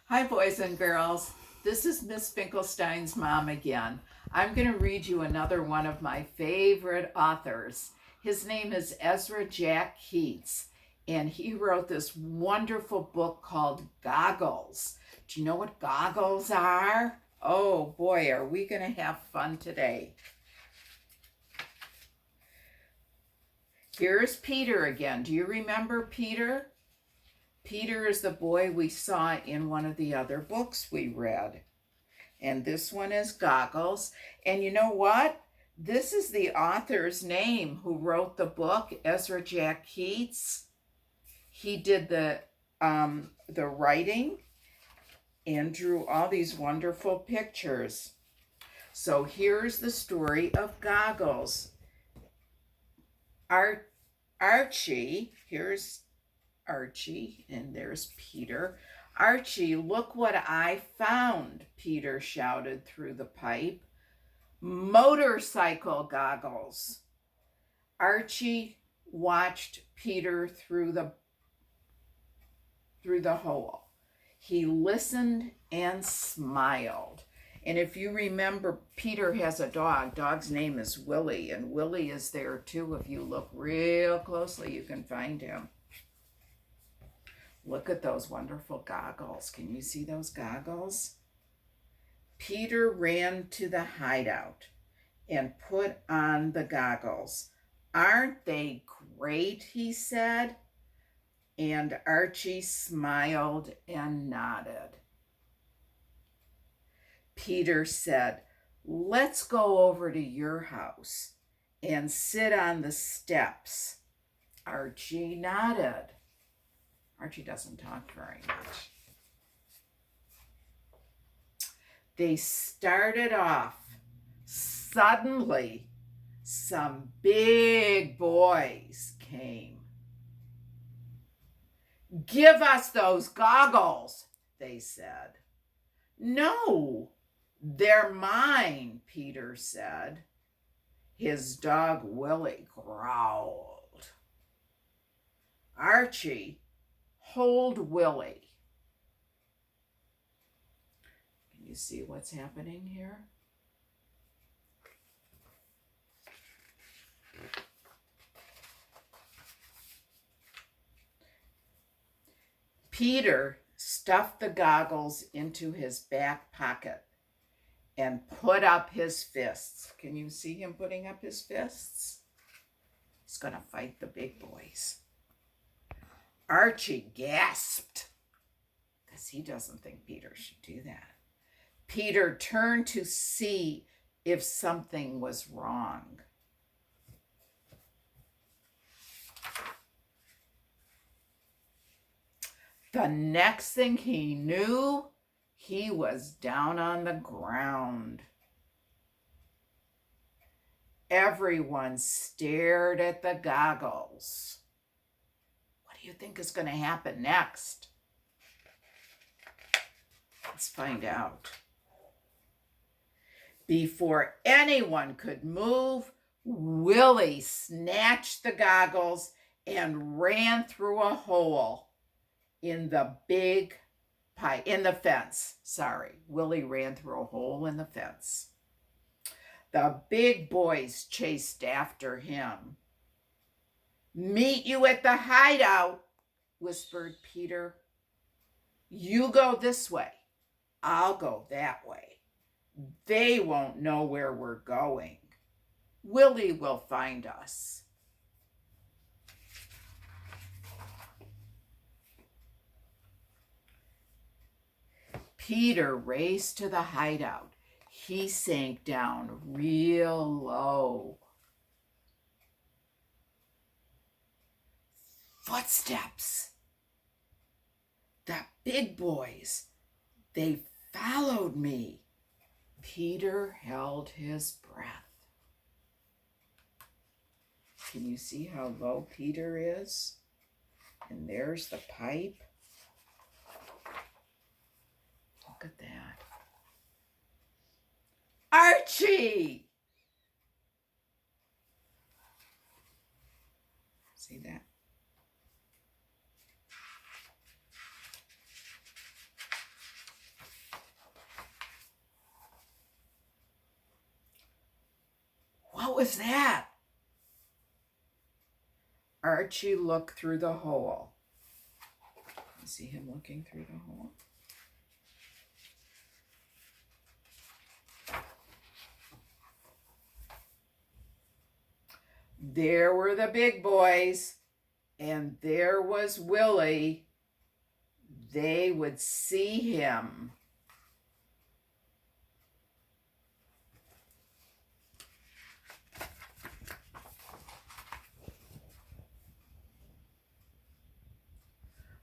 Hi, boys and girls. This is Miss Finkelstein's mom again. I'm going to read you another one of my favorite authors. His name is Ezra Jack Keats, and he wrote this wonderful book called Goggles. Do you know what goggles are? Oh boy, are we going to have fun today. Here's Peter again. Do you remember Peter? Peter is the boy we saw in one of the other books we read. And this one is Goggles. And you know what? This is the author's name who wrote the book, Ezra Jack Keats. He did the writing and drew all these wonderful pictures. So here's the story of Goggles. Archie, here's Archie, and there's Peter. Archie, look what I found, Peter shouted through the pipe. Motorcycle goggles. Archie watched Peter through the hole. He listened and smiled. And if you remember, Peter has a dog. Dog's name is Willie, and Willie is there too. If you look real closely, you can find him. Look at those wonderful goggles. Can you see those goggles? Peter ran to the hideout and put on the goggles. Aren't they great? He said. And Archie smiled and nodded. Peter said, let's go over to your house and sit on the steps. Archie nodded. Archie doesn't talk very much. They started off. Suddenly, some big boys came. Give us those goggles, they said. No, they're mine, Peter said. His dog Willie growled. Archie, hold Willie. Can you see what's happening here? Peter stuffed the goggles into his back pocket and put up his fists. Can you see him putting up his fists? He's going to fight the big boys. Archie gasped because he doesn't think Peter should do that. Peter turned to see if something was wrong. The next thing he knew, he was down on the ground. Everyone stared at the goggles. What do you think is going to happen next? Let's find out. Before anyone could move, Willie snatched the goggles and ran through a hole in the fence. Willie ran through a hole in the fence. The big boys chased after him. Meet you at the hideout, whispered Peter. You go this way. I'll go that way. They won't know where we're going. Willie will find us. Peter raced to the hideout. He sank down real low. Footsteps. The big boys. They followed me. Peter held his breath. Can you see how low Peter is? And there's the pipe. Look at that. Archie! See that? What was that? Archie looked through the hole. You see him looking through the hole? There were the big boys, and there was Willie. They would see him.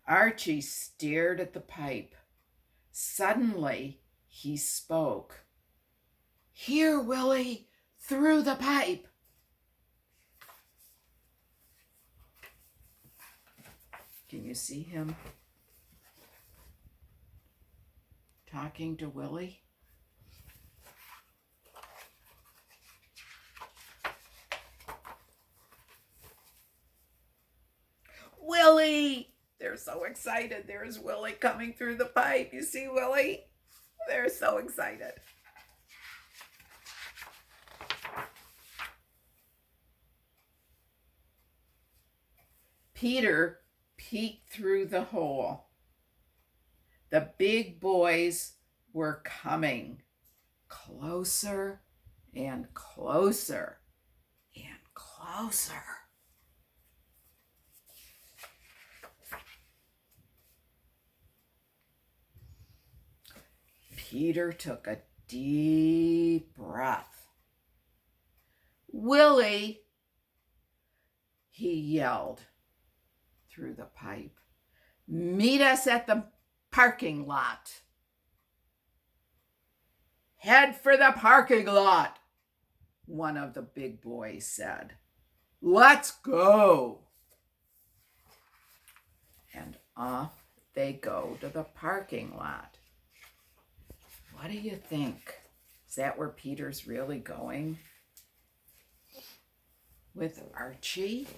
Archie stared at the pipe. Suddenly, he spoke. "Here, Willie, through the pipe." Can you see him talking to Willie? Willie! They're so excited. There's Willie coming through the pipe. You see Willie? They're so excited. Peter peeked through the hole. The big boys were coming closer and closer and closer. Peter took a deep breath. "Willie," he yelled through the pipe, "meet us at the parking lot." "Head for the parking lot," one of the big boys said. "Let's go." And off they go to the parking lot. What do you think? Is that where Peter's really going? With Archie?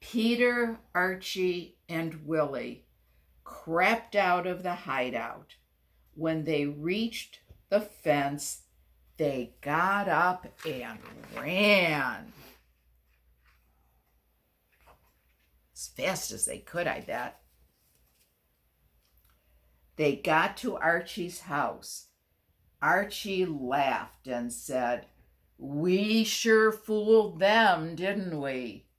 Peter, Archie, and Willie crept out of the hideout. When they reached the fence, they got up and ran. As fast as they could, I bet. They got to Archie's house. Archie laughed and said, "We sure fooled them, didn't we?"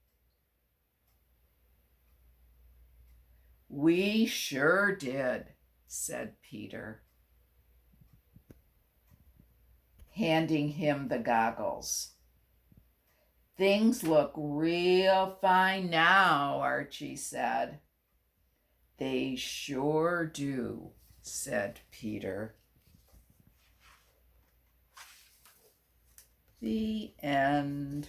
"We sure did," said Peter, handing him the goggles. "Things look real fine now," Archie said. "They sure do," said Peter. The end.